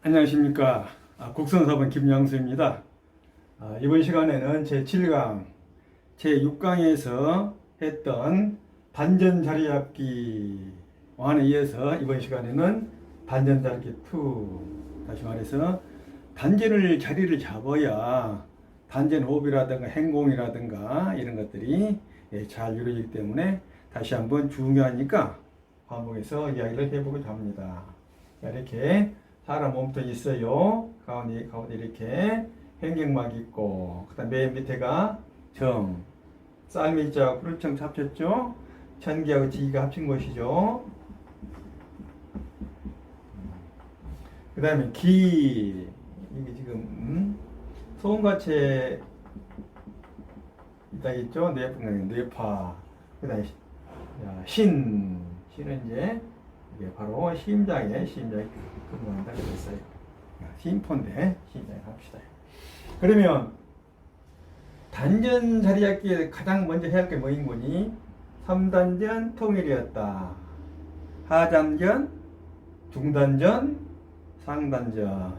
안녕하십니까. 국선사번 김양수입니다. 이번 시간에는 제7강, 제6강에서 했던 단전 자리 잡기 완에 이어서 이번 시간에는 단전 자리 잡기 2, 다시 말해서 단전을 자리를 잡아야 단전 호흡이라든가 행공이라든가 이런 것들이 잘 이루어지기 때문에 다시 한번 중요하니까 반복해서 이야기를 해보고자 합니다. 이렇게 사람 몸통 있어요. 가운데 이렇게 행경막 있고, 그 다음 맨 밑에가 정, 쌀미자하고 구르청 합쳤죠. 천기하고 지기가 합친 것이죠. 그 다음에 기, 이게 지금 소음가채 있다 있죠. 뇌파. 그 다음에 신은 이제 이게 바로 심장에 근무한다 그랬어요. 심포인데 심장에 합시다. 그러면 단전 자리 잡기에 가장 먼저 해야 할 게 뭐인 거니? 3단전 통일이었다. 하단전, 중단전, 상단전.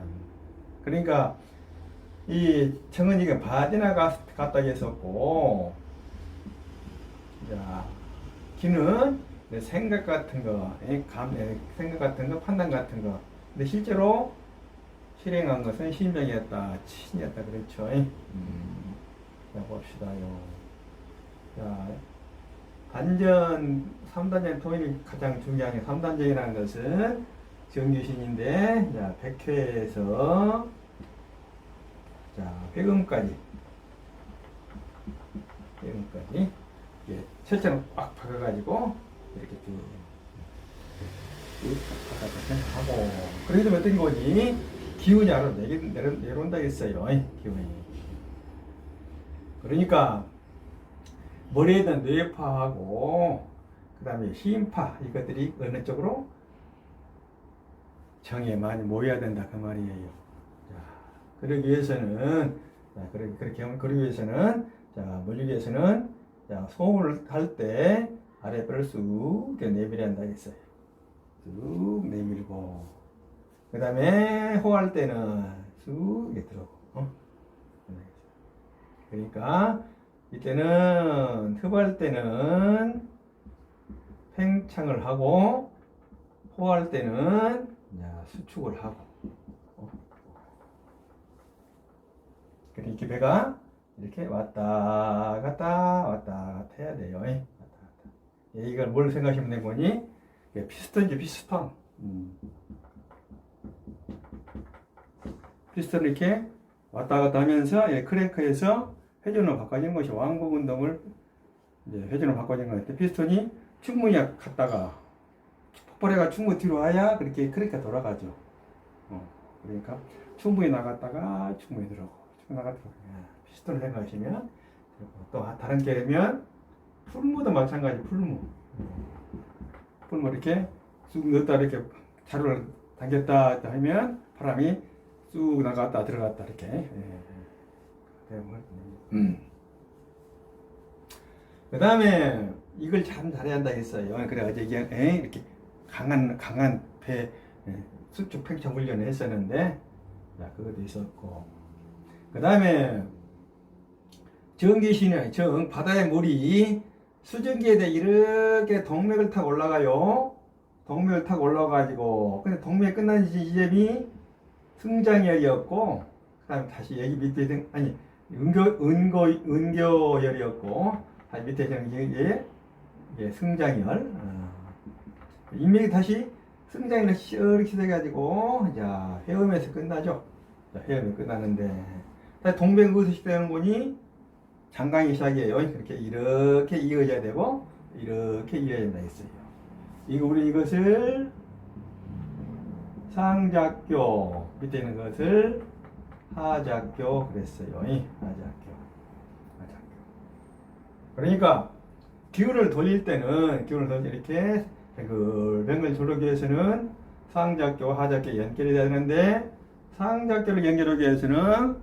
그러니까 이 청은이가 바디나 갔다 했었고, 자, 기는 생각 같은 거, 생각 같은 거, 판단 같은 거. 근데 실제로 실행한 것은 심장이었다, 친이었다, 그렇죠. 자, 봅시다요. 자, 단전, 3단전 통일이 가장 중요한 게 3단전이라는 것은 정규신인데, 자, 백회에서, 자, 회음까지. 이게 철자는 꽉 박아가지고, 이렇게 쭉 하고, 그러게 되면 어떤 거니? 기운이 아래로 내려온다 했어요. 기운이. 그러니까 머리에다 뇌파하고 그 다음에 심파 이것들이 어느 쪽으로 정에 많이 모여야 된다 그 말이에요. 자, 그러기 위해서는 그러기 위해서는 멀리 위해서는 소음을 할 때 아랫배를 쑥 내밀어야 한다 했어요. 쑥 내밀고, 그 다음에 호할 때는 쑥 이렇게 들어오고, 그러니까 이때는 흡할 때는 팽창을 하고, 호할 때는 수축을 하고, 그러니까 배가 이렇게 왔다 갔다 해야 돼요. 이걸 뭘 생각하시면 된 거니? 피스톤이죠, 피스톤. 피스톤을 이렇게 왔다 갔다 하면서 크랭크에서 회전으로 바꿔지는 것이 왕복 운동을 이제 회전으로 바꿔지는 거예요. 피스톤이 충분히 갔다가 폭발해가 충분히 뒤로 와야 그렇게 크랭크가 돌아가죠. 그러니까 충분히 나갔다가 충분히 들어오고, 충분히 나갔다가 피스톤을 생각하시면, 또 다른 게르면 풀무도 마찬가지. 풀무 이렇게 쑥 넣었다 이렇게 자루를 당겼다 하면 바람이 쑥 나갔다 들어갔다 이렇게. 그 다음에 이걸 참 잘해야 한다 했어요. 그래 어제 이렇게 강한 배 수축 팽창 훈련을 했었는데, 그것도 있었고, 그 다음에 정기신의 바다의 물이 수증기에 대해 이렇게 동맥을 타고 올라가요. 동맥을 타고 올라가가지고, 근데 동맥 끝난 지점이 승장열이었고, 그 다음에 다시 여기 밑에 은교열이었고, 다시 밑에 이게 승장열. 인맥이 다시 승장열을 이렇게 시작해가지고, 자, 회음에서 끝나죠. 자, 회음이 끝나는데, 다시 동맥은 어디서 시작하는 거니? 장강이 시작이에요. 이렇게 이어져야 되고, 이렇게 이어야 된다 했어요. 우리 이것을 상작교, 밑에 있는 것을 하작교 그랬어요. 하작교. 그러니까 기운을 돌릴 때는 이렇게 뱅글 돌리기 위해서는 상작교, 하작교 연결이 돼야 되는데, 상작교를 연결하기 위해서는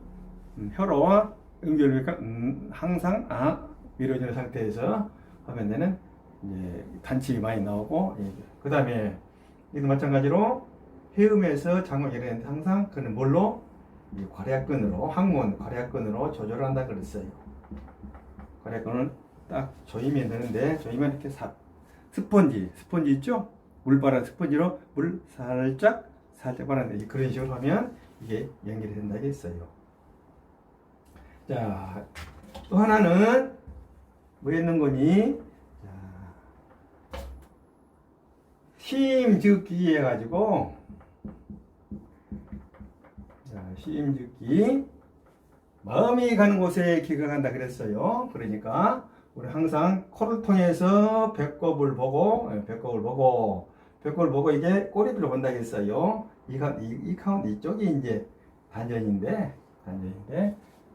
혀로 연결이니까 항상 밀어지는 상태에서 하면 되는 이제 단침이 많이 나오고, 그 다음에 이도 마찬가지로 헤엄에서 장을 열었는데 항상 그는 뭘로? 이 괄약근으로, 항문 괄약근으로 조절한다 그랬어요. 괄약근을 딱 조이면 되는데, 조이면 이렇게 스펀지 있죠? 물 바른 스펀지로 물 살짝 바르는데, 그런 식으로 하면 이게 연결이 된다고 했어요. 자, 또 하나는 뭐 있는 거니? 자, 시임즉기 해가지고, 자, 시임즉기, 마음이 가는 곳에 기가 간다 그랬어요. 그러니까 우리 항상 코를 통해서 배꼽을 보고 이게 꼬리를 본다 했어요. 이 카운트 이쪽이 이제 단전인데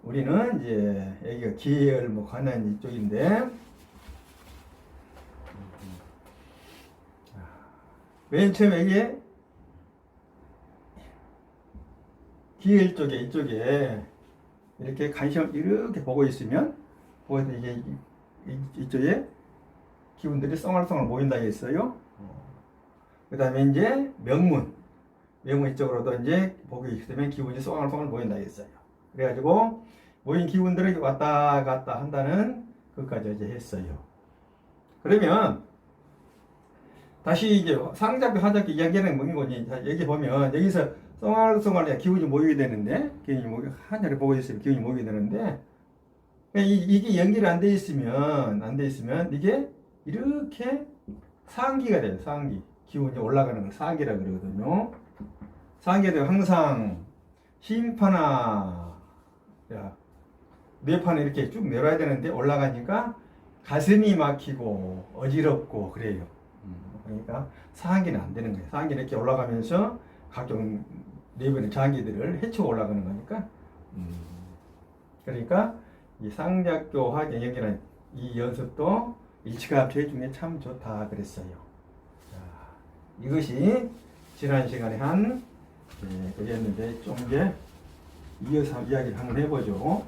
우리는 이제 여기가 기혈 뭐 가는 이쪽인데, 맨 처음에 이게 기혈 쪽에 이쪽에 이렇게 관심 이렇게 보고 있으면 이게 이쪽에 기운들이 썽얼썽얼 모인다 했어요. 그 다음에 이제 명문 이쪽으로도 이제 보고 있으면 기운이 썽얼썽얼 모인다 했어요. 그래가지고 모인 기운들이 왔다 갔다 한다는 것까지 이제 했어요. 그러면 다시 이제 상잡기 하잡기 이야기는 뭐인 거지? 여기 보면 여기서 썽얼썽얼 기운이 모이게 되는데, 하늘을 보고 있으면 기운이 모이게 되는데, 이게 연결이 안 돼 있으면 이게 이렇게 상기가 돼요. 상기. 기운이 올라가는 걸 상기라 그러거든요. 상기가 되면 항상 심판아, 뇌판을 이렇게 쭉 내려야 되는데 올라가니까 가슴이 막히고 어지럽고 그래요. 그러니까 상기는 안 되는 거예요. 상기는 이렇게 올라가면서 각종 내부의 장기들을 헤치고 올라가는 거니까. 그러니까 이 상작교와 영역이라는 이 연습도 일치가합체 중에 참 좋다 그랬어요. 자, 이것이 지난 시간에 한 그랬는데 좀 이제 이어서 이야기를 한번 해보죠.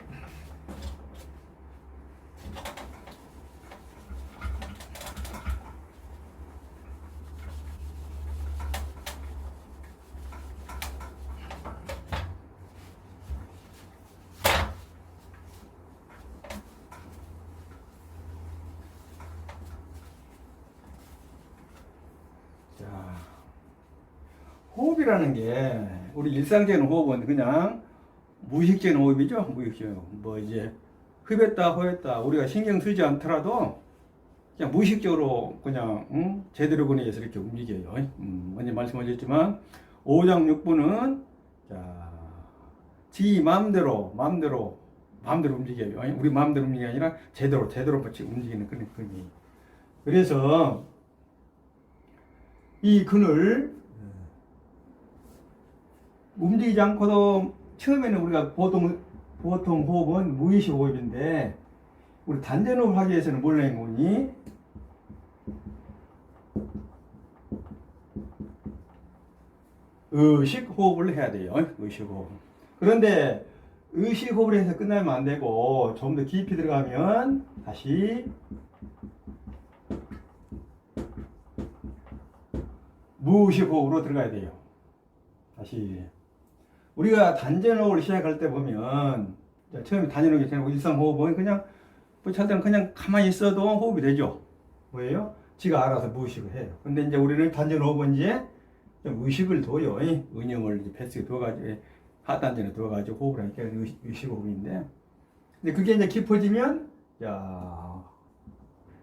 호흡이라는 게 우리 일상적인 호흡은 그냥 무의식적인 호흡이죠. 무의식적인 호흡. 뭐 이제 흡했다 호했다 우리가 신경 쓰지 않더라도 그냥 무의식적으로 그냥 제대로 근해서 이렇게 움직여요. 먼저 말씀드렸지만 5장 6부는 자, 지 마음대로 움직여요. 우리 마음대로 움직이는 게 아니라 제대로 움직이는 그런 근이. 그래서 이 근을 움직이지 않고도 처음에는 우리가 보통 호흡은 무의식 호흡인데, 우리 단전 호흡 하기 위해서는 뭘 해야 하니? 의식 호흡을 해야 돼요. 의식 호흡. 그런데 의식 호흡을 해서 끝나면 안 되고 좀 더 깊이 들어가면 다시 무의식 호흡으로 들어가야 돼요. 다시 우리가 단전호흡을 시작할 때 보면, 처음에 단전호흡이 되고 일상호흡은 그냥 그냥 가만히 있어도 호흡이 되죠. 뭐예요? 지가 알아서 무의식을 해요. 근데 이제 우리는 단전호흡은 이제 좀 의식을 둬요. 은영을 이제 뱃속에 두어가지고 하단전에 두어가지고 호흡을 하니까 의식호흡인데, 근데 그게 이제 깊어지면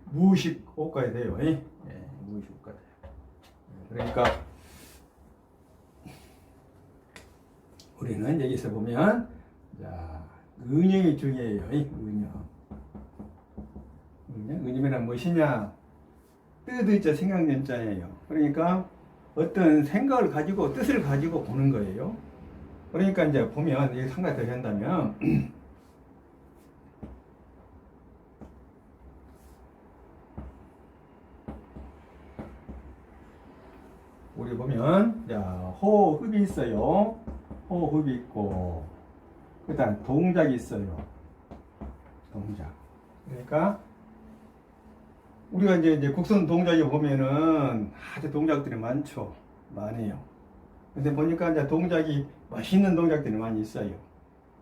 무의식 호흡까지 돼요. 무의식 호흡까지 돼요. 그러니까 우리는 여기서 보면 은영이 중요해요. 은영이란 무엇이냐? 뜻의자 생각연자예요. 그러니까 어떤 생각을 가지고 뜻을 가지고 보는 거예요. 그러니까 이제 보면 이게 한 가지 더 한다면 우리 보면 호흡이 있어요. 호흡이 있고, 그 다음 동작이 있어요. 동작. 그러니까 우리가 이제 국선 동작에 보면은 아주 동작들이 많죠. 많아요. 근데 보니까 이제 동작이 맛있는 동작들이 많이 있어요.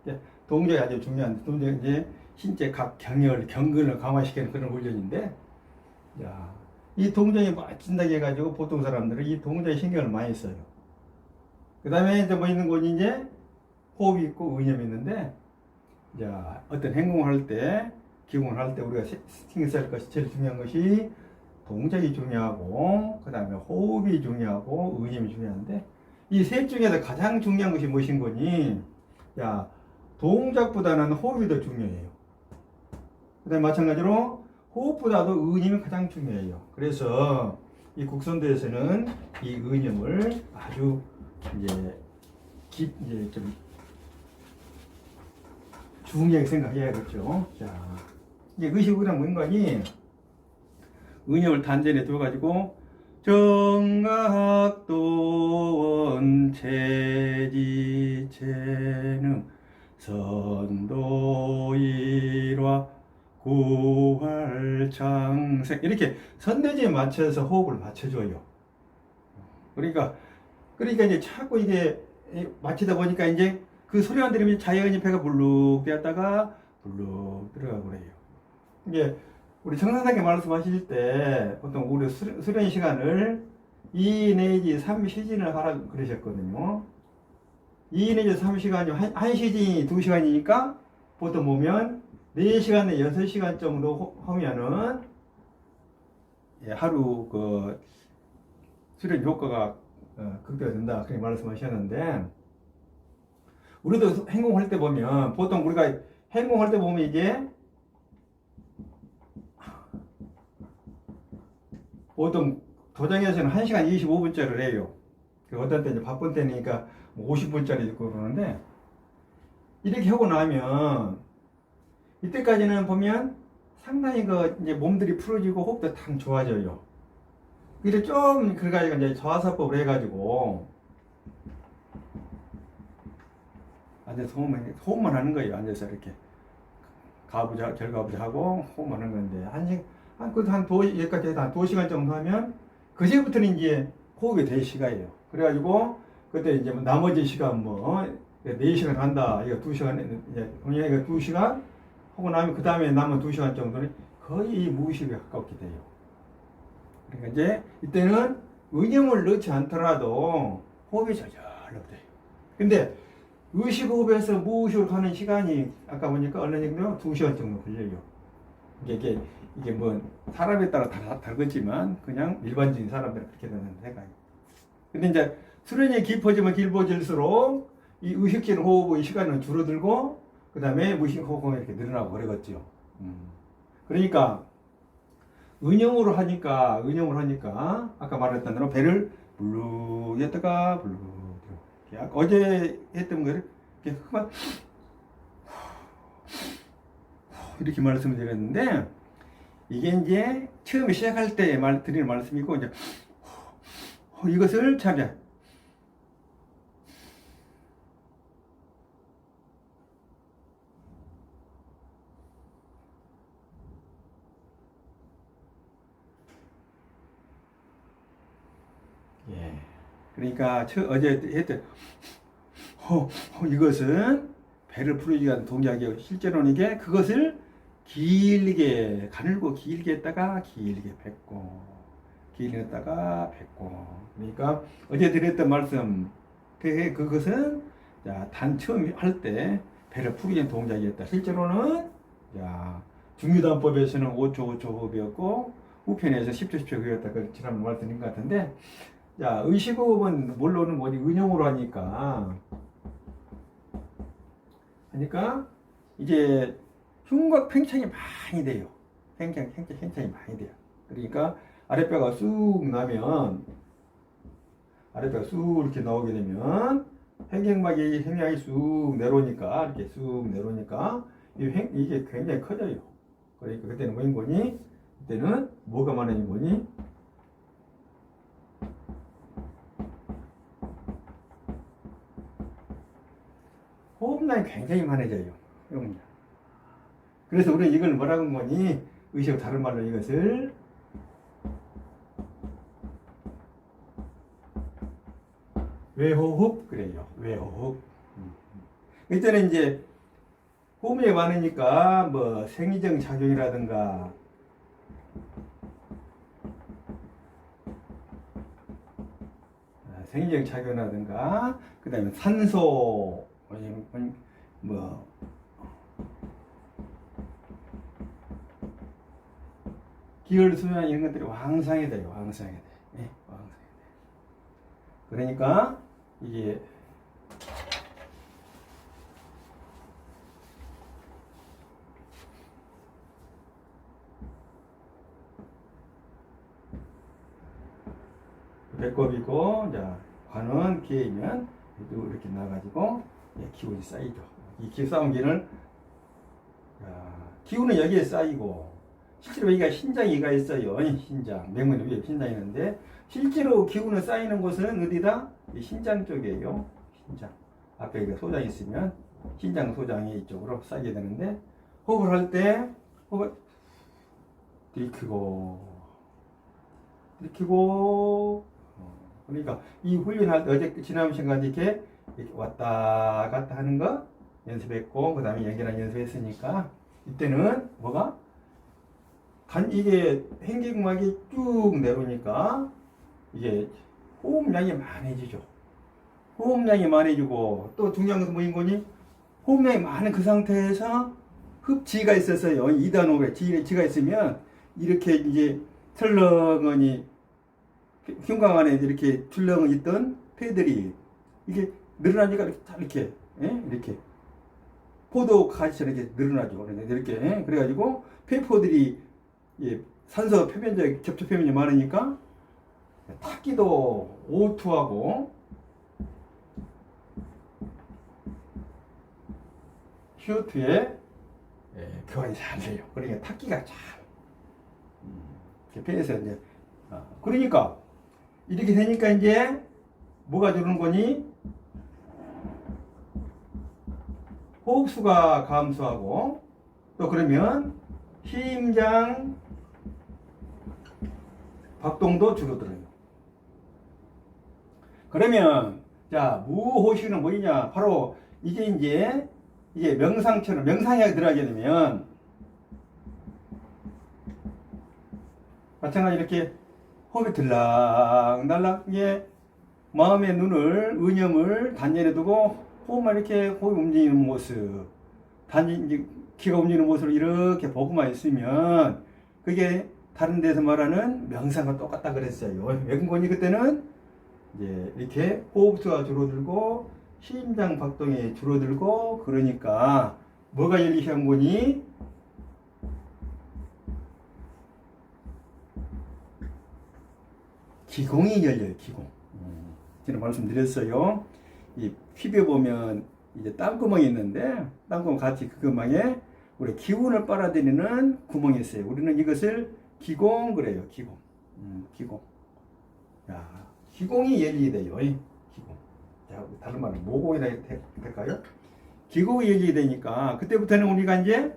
이제 동작이 아주 중요한데, 동작이 이제 신체 각 경근을 강화시키는 그런 훈련인데, 야, 이 동작이 멋진다고 해가지고 보통 사람들은 이 동작에 신경을 많이 써요. 그 다음에 이제 뭐 있는 거니, 이제 호흡이 있고 의념이 있는데, 자, 어떤 행동을 할 때, 기공을 할 때 우리가 신경 쓸 것이 제일 중요한 것이 동작이 중요하고, 그 다음에 호흡이 중요하고, 의념이 중요한데, 이 셋 중에서 가장 중요한 것이 무엇인 거니? 야, 동작보다는 호흡이 더 중요해요. 그 다음에 마찬가지로 호흡보다도 의념이 가장 중요해요. 그래서 이 국선도에서는 이 의념을 아주 이제 이제 좀 중요하게 생각해야겠죠. 자, 이제 의식이란 뭔가니? 의념을 단전에 두어가지고 정각도원 체지체능 선도일화 구활창생 이렇게 선대지에 맞춰서 호흡을 맞춰줘요. 그러니까 이제 자꾸 이게 맞추다 보니까 이제 그 소리만 들으면 자연히 배가 불룩 되었다가 불룩 들어가고 그래요. 이게 우리 정상하게 말씀하실 때 보통 우리 수련 시간을 2 내지 3시즌을 하라 그러셨거든요. 2 내지 3시간이 1시즌이 2시간이니까 보통 보면 4시간에 6시간 정도 하면은 하루 그 수련 효과가 극대화된다 그렇게 말씀하셨는데, 우리도 행공할 때 보면 보통 우리가 행공할 때 보면 이게 보통 도장에서는 1시간 25분짜리를 해요. 어떤 때 이제 바쁜 때니까 50분짜리 있고 그러는데, 이렇게 하고 나면 이때까지는 보면 상당히 그 이제 몸들이 풀어지고 호흡도 탕 좋아져요. 이래 좀 그래가지고 이제 저하사법을 해가지고 앉아서 호흡만 하는 거예요. 앉아서 이렇게 가부좌 결가부좌 하고 호흡만 하는 건데 한 2시간 정도 하면 그제부터는 이제 호흡이 될 시간이에요. 그래가지고 그때 이제 뭐 나머지 시간 뭐 4시간 한다. 이거 2시간 이제 이거 2시간 하고 나면 그 다음에 남은 2시간 정도는 거의 무의식에 가깝게 돼요. 그러니까 이제 이때는 의념을 넣지 않더라도 호흡이 저절로 돼요. 근데 의식 호흡에서 무의식으로 가는 시간이 아까 보니까 어느 정도 2시간 정도 걸려요. 이게 뭐 사람에 따라 다르겠지만 그냥 일반적인 사람들은 그렇게 되는 생각이에요. 근데 이제 수련이 깊어지면 깊어질수록 이 의식적인 호흡의 시간은 줄어들고 그 다음에 무의식 호흡은 이렇게 늘어나고 그러겠죠. 그러니까 의념으로 하니까 아까 말했던 대로 배를 불룩 했다가 불룩 어제 했던 거를 이렇게 이렇게 말씀을 드렸는데, 이게 이제 처음에 시작할 때 드리는 말씀이고, 이제 이것을 참자. 예. 그러니까 어제 했던 이것은 배를 풀어주기 위한 동작이에요. 실제로는 이게 그것을 길게 가늘고 길게 했다가 길게 뱉고 길게 했다가 뱉고. 그러니까 어제 드렸던 말씀 그것은 처음 할 때 배를 풀기 위한 동작이었다. 실제로는 중유단법에서는 5초 5초 호흡이었고 우편에서 10초 10초 호흡이었다. 그 지난번 말씀드린 것 같은데, 의식호흡은 뭘로는 뭐지? 의념으로 하니까 이제 흉곽 팽창이 많이 돼요. 팽창이 많이 돼요. 그러니까 아랫배가 쑥 나면, 아랫배가 쑥 이렇게 나오게 되면 횡격막이 쑥 내려오니까, 이렇게 쑥 내려오니까 이게 굉장히 커져요. 그러니까 그때는 뭐인 거니? 그때는 뭐가 많아진 거니? 호흡량이 굉장히 많아져요. 그래서 우리는 이걸 뭐라고 한 거니? 의식 다른 말로 이것을 외호흡 그래요. 외호흡. 이때는 이제 호흡이 많으니까 뭐 생리적 작용이라든가 생리적 작용이라든가 그다음에 산소 뭐 기혈순환 이런 것들이 왕성해 돼요. 왕성해 돼. 네, 왕성해 돼. 그러니까 이게 배꼽이고, 자, 관은 기회이면 이렇게 나가지고 기운이 쌓이죠. 이 기운 쌓은 기운을 기운은 여기에 쌓이고 실제로 여기가 신장이가 있어요. 신장 명문 위에 신장이 있는데 실제로 기운을 쌓이는 곳은 어디다? 이 신장 쪽이에요. 신장 앞에 소장이 있으면 신장 소장이 이쪽으로 쌓이게 되는데 호흡을 할 때 호흡을 들이키고 그러니까 이 훈련할 때 어제 지난 시간까지 이렇게 왔다 갔다 하는 거 연습했고 그 다음에 연결한 연습했으니까 이때는 뭐가? 이게 횡격막이 쭉 내려오니까 이게 호흡량이 많아지죠. 호흡량이 많아지고 또 중요한 것은 뭐인 거니? 호흡량이 많은 그 상태에서 흡지가 있어서요. 2단 호흡에 지가 있으면 이렇게 이제 철렁하니 흉곽 안에 이렇게 출렁 있던 폐들이 이게 늘어나니까 이렇게 이렇게 포도 가지처럼 이렇게 늘어나죠. 이렇게 그래가지고 폐포들이 산소 표면적 접촉 표면이 많으니까 탁기도 O2하고 CO2에 교환이 잘 돼요. 그러니까 탁기가 잘 폐에서 이제 그러니까 이렇게 되니까 이제 뭐가 주는 거니? 호흡수가 감소하고 또 그러면 심장 박동도 줄어들어요. 그러면 자 무호흡은 뭐냐? 바로 이게 명상처럼 명상에 들어가게 되면 마찬가지 이렇게 호흡이 들락날락 마음의 눈을 의념을 단전에 두고 호흡만 이렇게 호흡이 움직이는 모습 단지 기가 움직이는 모습을 이렇게 보고만 있으면 그게 다른 데서 말하는 명상과 똑같다 그랬어요. 왜 그러니 그때는 이제 이렇게 호흡수가 줄어들고 심장 박동이 줄어들고 그러니까 뭐가 열리게 한 거니? 기공이 열려요. 기공. 제가 말씀드렸어요. 이 피부에 보면 이제 땀구멍이 있는데 땀구멍 같이 그 구멍에 우리 기운을 빨아들이는 구멍이 있어요. 우리는 이것을 기공 그래요. 기공. 기공. 야, 기공이 열리게 돼요. 기공. 자, 다른 말로 모공이라 될까요? 기공이 열리게 되니까 그때부터는 우리가 이제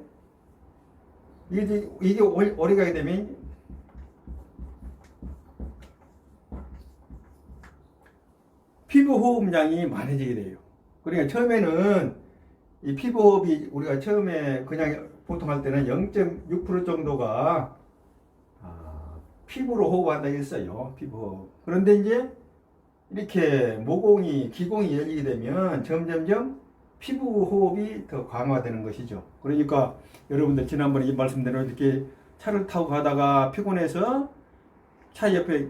이게 오래 가게 되면 피부 호흡량이 많아지게 돼요. 그러니까 처음에는 이 피부 호흡이 우리가 처음에 그냥 보통 할 때는 0.6% 정도가 피부로 호흡한다 했어요. 피부 호흡. 그런데 이제 이렇게 모공이 기공이 열리게 되면 점점점 피부 호흡이 더 강화되는 것이죠. 그러니까 여러분들 지난번에 이 말씀대로 이렇게 차를 타고 가다가 피곤해서 차 옆에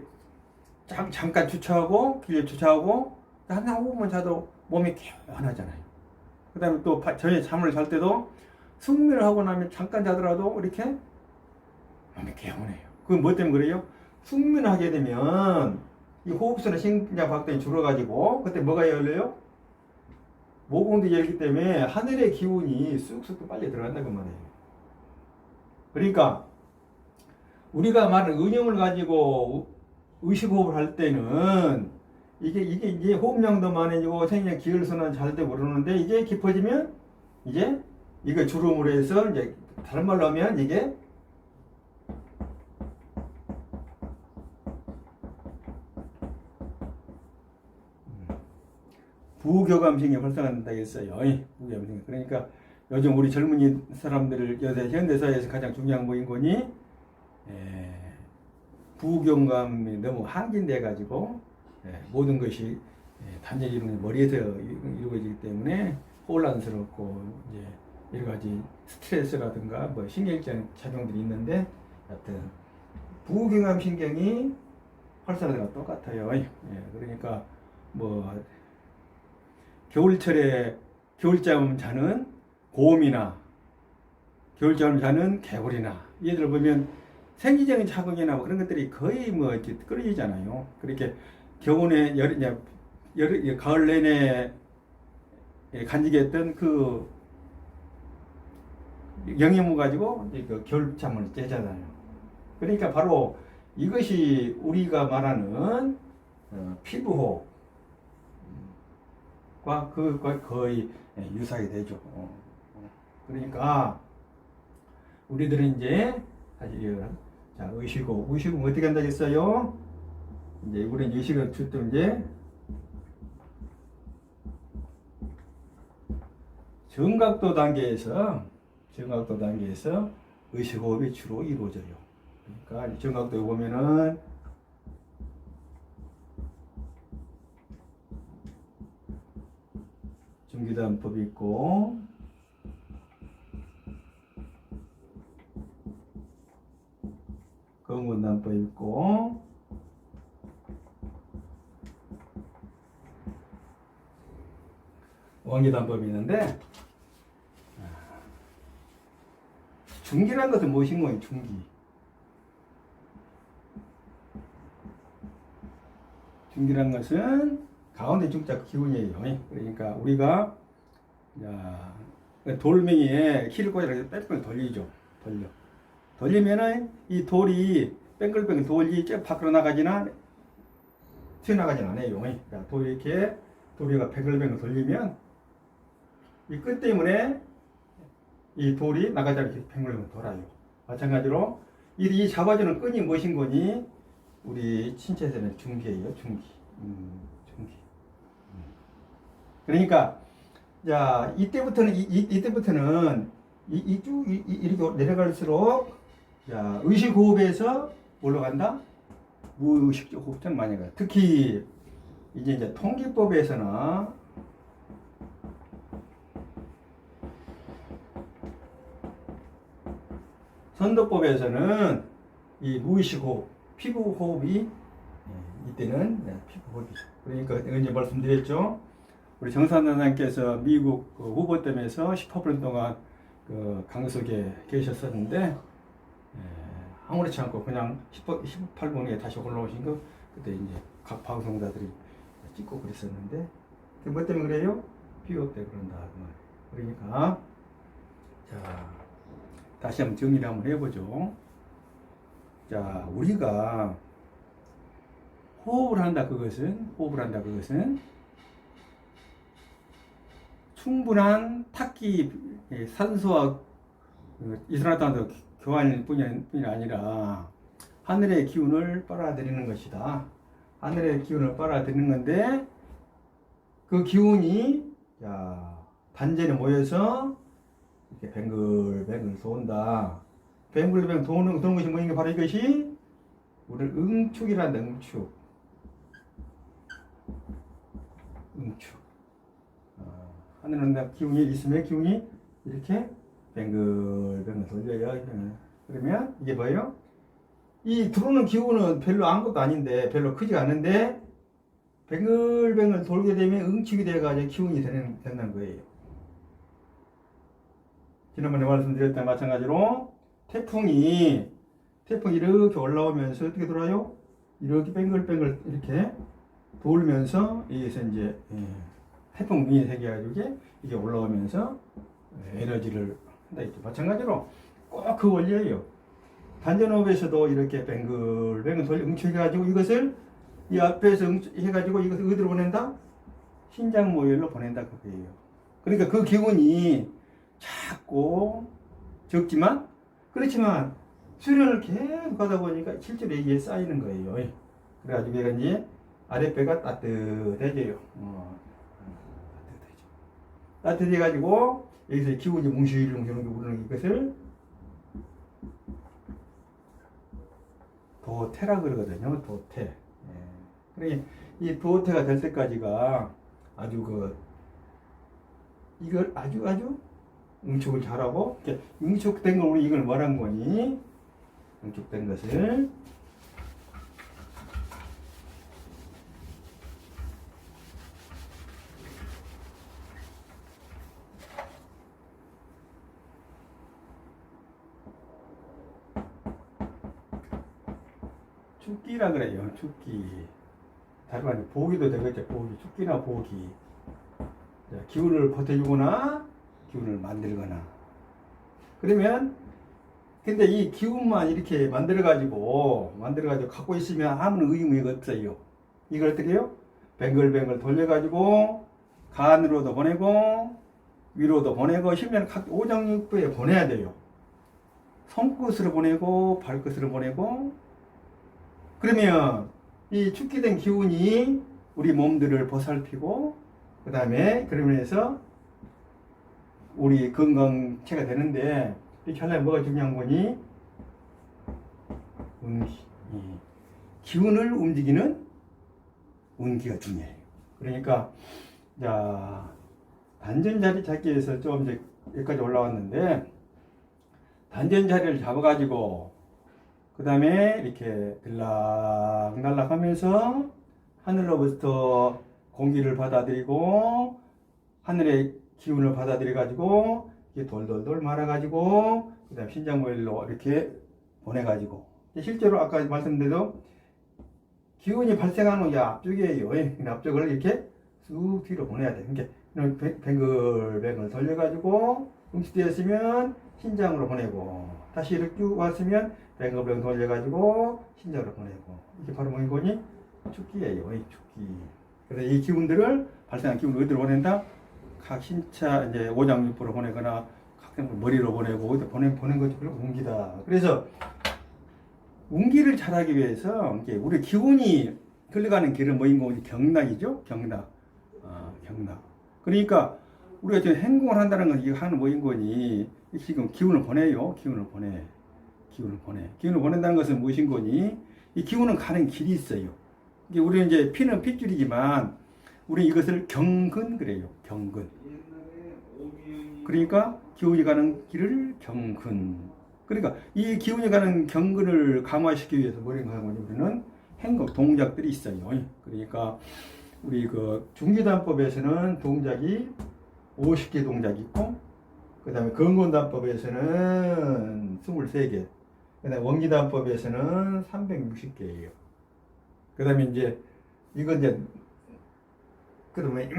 잠깐 주차하고 길에 주차하고 한 5분만 자도 몸이 개운하잖아요. 그 다음에 또 저녁에 잠을 잘 때도 숙면을 하고 나면 잠깐 자더라도 이렇게 몸이 개운해요. 그건 뭐 때문에 그래요? 숙면을 하게 되면 이 호흡수나 심장 박동이 줄어가지고 그때 뭐가 열려요? 모공도 열기 때문에 하늘의 기운이 쑥쑥 빨리 들어간다 그 말이에요. 그러니까 우리가 말하는 의념을 가지고 의식호흡을 할 때는 이게 이제 호흡량도 많아지고 생리적 기혈순환 잘 되고 그러는데 이게 깊어지면 이제 이거 주름으로 해서 이제 다른 말로 하면 이게 부교감신경이 활성화된다고 했어요. 부교감신경. 그러니까 요즘 우리 젊은이 사람들을 요새 현대사회에서 가장 중요한 거인거니 부교감이 너무 항진돼 가지고 모든 것이 단전이 머리에서 이루어지기 때문에 혼란스럽고 이제 여러 가지 스트레스라든가 뭐 신경적 작용들이 있는데 하여튼 부교감 신경이 활성화가 똑같아요. 그러니까 뭐 겨울철에 겨울잠 자는 곰이나 겨울잠을 자는 개구리나 얘들 보면 생리적인 자극이나 뭐 그런 것들이 거의 뭐 끊어지잖아요. 그렇게 겨울에 가을 내내 간직했던 그 영양분 가지고 그 겨울잠을 깨잖아요. 그러니까 바로 이것이 우리가 말하는 피부호흡과 그것과 거의 유사하게 되죠. 그러니까 우리들은 이제 사실 자 의식은 어떻게 한다겠어요? 이제 우리는 의식을 주로 이제 정각도 단계에서 의식호흡이 주로 이루어져요. 그러니까 정각도에 보면은 중기단법이 있고 건곤단법이 있고 원기단법이 있는데 중기란 것은 무엇인 거예요? 중기란 것은 가운데 중자 기운이에요. 그러니까 우리가 돌멩이에 키를 꽂아서 뺑뺑 돌리죠. 돌리면은 이 돌이 뺑글뺑글 돌이 밖으로 나가지나 튀어나가진 않아요. 그러니까 돌이가 뺑글뺑글 돌리면 이 끈 때문에 이 돌이 나가지 않게 뱅글뱅글 돌아요. 마찬가지로 이 잡아주는 끈이 무엇인 거니? 우리 신체에서는 중기예요. 중기. 그러니까 자 이때부터는 쭉 이렇게 내려갈수록 자 의식 호흡에서 올라간다. 무의식적 호흡 많이 가요. 특히 이제 통기법에서나 선도법에서는 이 무의식 호흡, 피부 호흡이 이때는 피부 호흡이. 그러니까 이제 말씀드렸죠. 우리 정산단장께서 미국 후보팀에서 18년 동안 그 강석에 계셨었는데 아무렇지 않고 그냥 18분에 다시 올라오신 거 그때 이제 각 방송자들이 찍고 그랬었는데 뭐 때문에 그래요? 피부 때문에 그런다. 그러니까 자. 다시 한번 정리를 한번 해보죠. 자, 우리가 호흡을 한다 그것은 충분한 탁기 산소와 이산화탄소 교환일 뿐이 아니라 하늘의 기운을 빨아들이는 것이다. 하늘의 기운을 빨아들이는 건데 그 기운이 단전에 모여서 이렇게 뱅글뱅글 돈다. 뱅글뱅글 도는 것이 뭐인 게 바로 이것이 우리를 응축이란다. 응축. 하늘은 기운이 있으면 기운이 이렇게 뱅글뱅글 돌려요. 그러면 이게 뭐예요? 이 들어오는 기운은 별로 아무것도 아닌데 별로 크지가 않은데 뱅글뱅글 돌게 되면 응축이 돼가지고 기운이 된다는 거예요. 지난번에 말씀드렸던 마찬가지로 태풍이 이렇게 올라오면서 어떻게 돌아요? 이렇게 뱅글뱅글 이렇게 돌면서 여기서 이제 태풍 위에 생겨가지고 이게 올라오면서 에너지를 한다 했죠. 마찬가지로 꼭 그 원리예요. 단전호흡에서도 이렇게 뱅글뱅글 돌려 응축해가지고 이것을 이 앞에서 해가지고 이것을 어디로 보낸다? 신장 모혈로 보낸다 그거예요. 그러니까 그 기운이 작고 적지만 그렇지만 수련을 계속 하다 보니까 실제로 이게 쌓이는 거예요. 그래가지고 얘가 이제 아랫배가 따뜻해져요. 따뜻해 가지고 여기서 기운이 뭉실뭉실하게 오르는 이것을 도태라 그러거든요. 도태. 예. 그러니 이 도태가 될 때까지가 아주 이걸 아주 응축을 잘하고, 응축된 걸 우리 이걸 뭐란 거니? 응축된 것을 축기라 그래요. 축기. 다른 말로 보기도 되겠죠. 보기. 축기나 보기. 기운을 버텨주거나 기운을 만들거나. 그러면 근데 이 기운만 이렇게 만들어가지고 갖고 있으면 아무 의미가 없어요. 이걸 어떻게 해요? 뱅글뱅글 돌려가지고 간으로도 보내고 위로도 보내고 심지어는 각 오장육부에 보내야 돼요. 손끝으로 보내고 발끝으로 보내고. 그러면 이 축기된 기운이 우리 몸들을 보살피고, 그 다음에 그러면서 우리 건강체가 되는데, 이렇게 하려면 뭐가 중요한 거니? 운기. 기운을 움직이는 운기가 중요해요. 그러니까 자, 단전 자리 잡기 위해서 좀 이제 여기까지 올라왔는데, 단전 자리를 잡아가지고 그 다음에 이렇게 들락날락 하면서 하늘로부터 공기를 받아들이고 하늘의 기운을 받아들여 가지고 돌돌돌 말아가지고 그 다음에 신장모일로 이렇게 보내가지고, 실제로 아까 말씀드린 기운이 발생하는 게 앞쪽이에요. 앞쪽을 이렇게 쑥 뒤로 보내야 돼. 이렇게 뱅글뱅글 돌려가지고 응축되었으면 신장으로 보내고, 다시 이렇게 쭉 왔으면 뱅글뱅글 돌려가지고 신장으로 보내고. 이게 바로 뭐니? 축기예요. 축기. 그래서 이 기운들을, 발생한 기운을 어디로 보낸다? 각 신차 이제 오장육부로 보내거나 각 머리로 보내고 어디 보낸 것이 운기다. 그래서 운기를 잘하기 위해서 우리 기운이 흘러가는 길은 뭐인 거니? 경락이죠. 경락. 경락. 그러니까 우리가 지금 행동을 한다는 건 이거 하는 뭐인 거니? 지금 기운을 보내요. 기운을 보낸다는 것은 무엇인 거니? 이 기운은 가는 길이 있어요. 우리는 이제 피는 핏줄이지만 우리 이것을 경근 그래요. 경근. 그러니까 기운이 가는 길을 경근. 그러니까 이 기운이 가는 경근을 강화시키기 위해서 뭐를 하는 거니? 우리는 행동 동작들이 있어요. 그러니까 우리 중기단법에서는 동작이 50개 동작이 있고, 그 다음에 건곤단법에서는 23개, 그 다음에 원기단법에서는 360개예요. 그 다음에 이제 이건 이제 그러면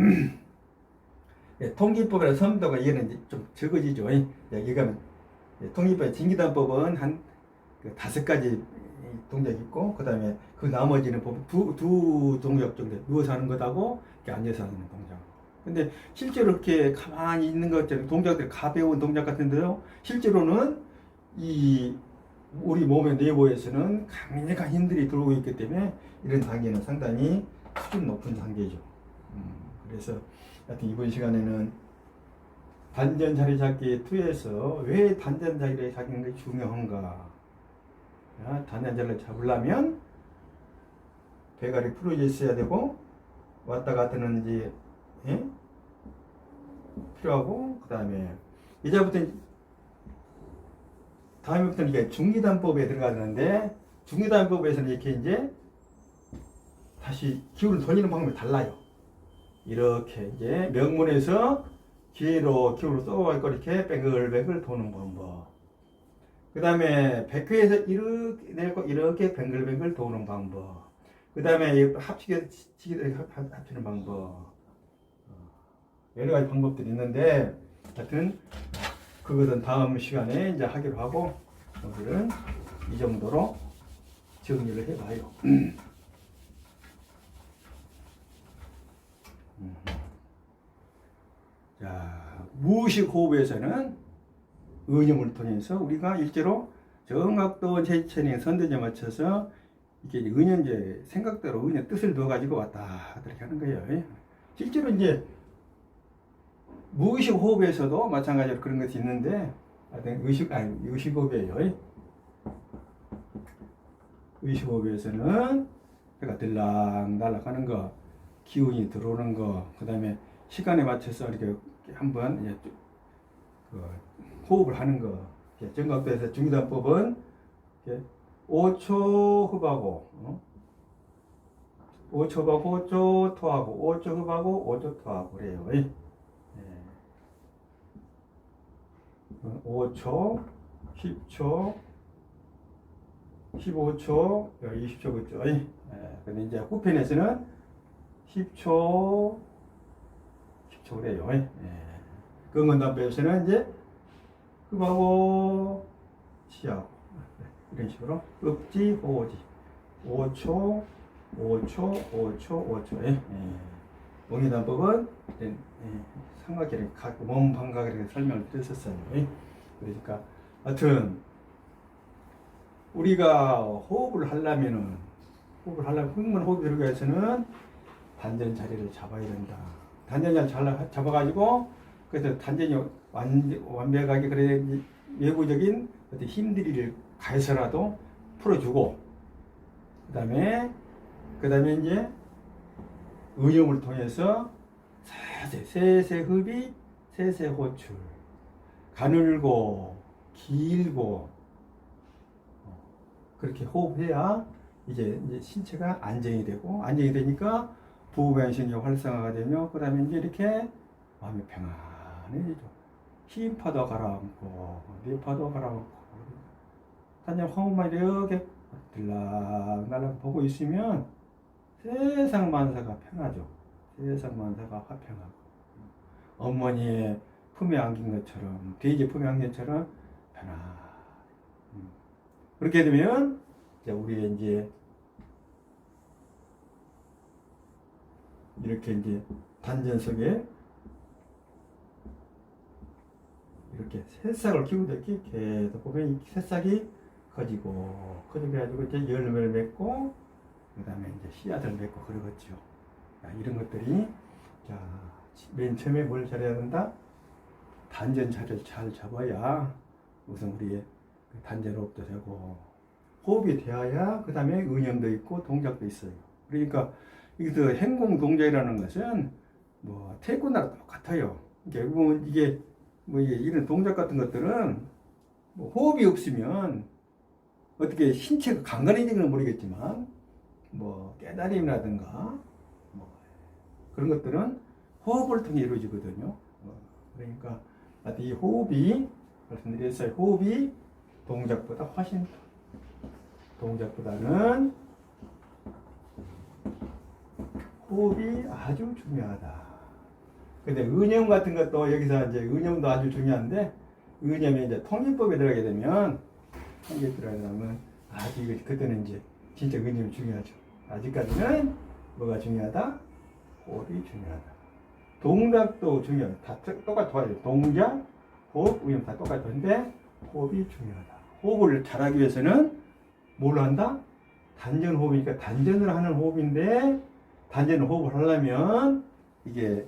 통기법이나 섬도가 얘는 이제 좀 적어지죠. 이거는 통기법, 진기단법은 한 5가지 동작이 있고, 그 다음에 그 나머지는 두 동작 정도, 누워서 하는 것하고 앉아서 하는 동작. 근데 실제로 이렇게 가만히 있는 것처럼 동작들이 가벼운 동작 같은데요, 실제로는 우리 몸의 내부에서는 강력한 힘들이 들어오고 있기 때문에 이런 단계는 상당히 수준 높은 단계죠. 그래서 하여튼 이번 시간에는 단전 자리 잡기 2에서 왜 단전 자리를 잡는 게 중요한가? 단전 자리를 잡으려면 배갈이 풀어져 있어야 되고, 왔다 갔다 하는 이제 필요하고, 그 다음에 다음부터는 이게 중기단법에 들어가는데, 중기단법에서는 이렇게 이제 다시 기운을 돌리는 방법이 달라요. 이렇게 이제 명문에서 뒤로 기운을 쏘아가지고 이렇게 뱅글뱅글 도는 방법. 그 다음에 백회에서 이렇게 내고 이렇게 뱅글뱅글 도는 방법. 그 다음에 합치는 방법. 여러 가지 방법들이 있는데, 하여튼 그것은 다음 시간에 이제 하기로 하고, 오늘은 이 정도로 정리를 해봐요. 자, 무의식 호흡에서는 의념을 통해서 우리가 일제로 정각도 제천의 선대에 맞춰서 이게 의념제 생각대로 의념 뜻을 넣어가지고 왔다 이렇게 하는 거예요. 실제로 이제 무의식 호흡에서도 마찬가지로 그런 것이 있는데, 하여튼 의식 호흡이에요. 의식 호흡에서는 배가 들락날락 하는 거, 기운이 들어오는 거, 그 다음에 시간에 맞춰서 이렇게 한번 그 호흡을 하는 거. 정각도에서 중기단법은 5초 흡하고, 5초 흡하고 5초 토하고, 5초 흡하고 5초 토하고 그래요. 5초, 10초, 15초, 20초 그죠? 근데 이제 후편에서는 10초, 10초 그래요. 근건담법에서는 이제 흡하고 치하고 이런 식으로 흡지, 호흡지 5초, 5초, 5초, 5초. 동의단법은 삼각계를 몸 감각을 설명을 드렸었어요. 그러니까 하여튼 우리가 호흡을 하려면 흥분 호흡 들어가 위해서는 단전 자리를 잡아야 된다. 단전 자리 잘 잡아가지고 그래서 단전이 완벽하게 그래 외부적인 어떤 힘들이를 가해서라도 풀어주고 그다음에 이제 의욕을 통해서 세세 흡입, 세세 호출, 가늘고 길고 그렇게 호흡해야 이제 신체가 안정이 되니까 부부변신이 활성화가 되며 그다음에 이제 이렇게 마음이 편안해지죠. 힘파도 가라앉고 뇌파도 가라앉고 단연 호흡만 이렇게 들락날락 보고 있으면 세상 만사가 편하죠. 세상 만사가 화평하고 어머니의 품에 안긴 것처럼 돼지 품에 안긴 것처럼 편안. 그렇게 되면 이제 우리의 이제 이렇게 이제 단전 속에 이렇게 새싹을 키우다 계속 보면 이 새싹이 커지고 가지고 이제 열매를 맺고 그 다음에 이제 씨앗을 맺고 그러겠죠. 이런 것들이 맨 처음에 뭘 잘해야 된다? 단전 자리를 잘 잡아야 우선 우리의 단전 호흡도 되고 호흡이 되어야 그 다음에 의념도 있고 동작도 있어요. 그러니까 이게 행공 동작이라는 것은 뭐 태권도랑 똑같아요. 이게 이런 동작 같은 것들은 뭐 호흡이 없으면 어떻게 신체가 강건해지는 모르겠지만 뭐 깨달음이라든가 뭐 그런 것들은 호흡을 통해 이루어지거든요. 그러니까 이 호흡이 말씀드렸어요. 호흡이 동작보다 훨씬 동작보다는 호흡이 아주 중요하다. 근데 의념 같은 것도 여기서 이제 의념도 아주 중요한데 의념이 이제 통일법에 들어가게 되면 아직 그때는 이제 진짜 의념이 중요하죠. 아직까지는 뭐가 중요하다? 호흡이 중요하다. 동작도 중요하다. 다 똑같아요. 동작, 호흡, 의념 다 똑같은데 호흡이 중요하다. 호흡을 잘하기 위해서는 뭘 한다? 단전 호흡이니까 단전을 하는 호흡인데 단전 호흡을 하려면 이게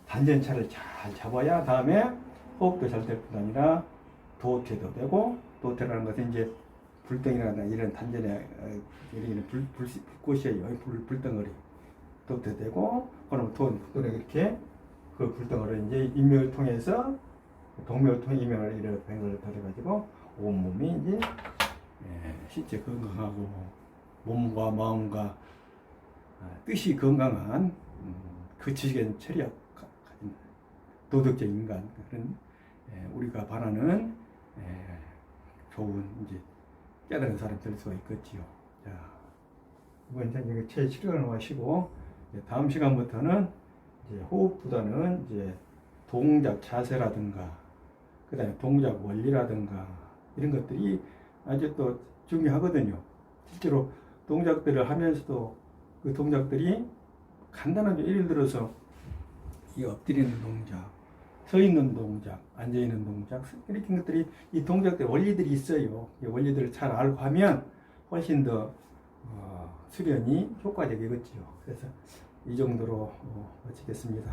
단전차를 잘 잡아야 다음에 호흡도 잘 될 뿐 아니라 도태도 되고 도태라는 것은 이제 불덩이라는 이런 단전에 이런 불꽃이에요. 불덩어리 도태되고 그러면 돈에 이렇게 그 불덩어리를 이제 인명을 통해서 동맥을 통해 인명을 이렇게 뱅을 들어가지고 온몸이 이제 신체 건강하고 몸과 마음과 뜻이 건강한 거치적인 체력 가진 도덕적 인간 그런 우리가 바라는 좋은 이제 깨달은 사람 될 수가 있겠지요. 자, 이번 이제 제 시간을 마시고 다음 시간부터는 이제 호흡보다는 이제 동작 자세라든가 그다음에 동작 원리라든가 이런 것들이 아주 또 중요하거든요. 실제로 동작들을 하면서도 그 동작들이 간단하게 예를 들어서 이 엎드리는 동작, 서 있는 동작, 앉아 있는 동작 이렇게 것들이 이 동작들 원리들이 있어요. 이 원리들을 잘 알고 하면 훨씬 더 수련이 효과적이겠지요. 그래서 이 정도로 마치겠습니다.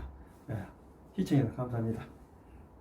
시청해주셔서 감사합니다.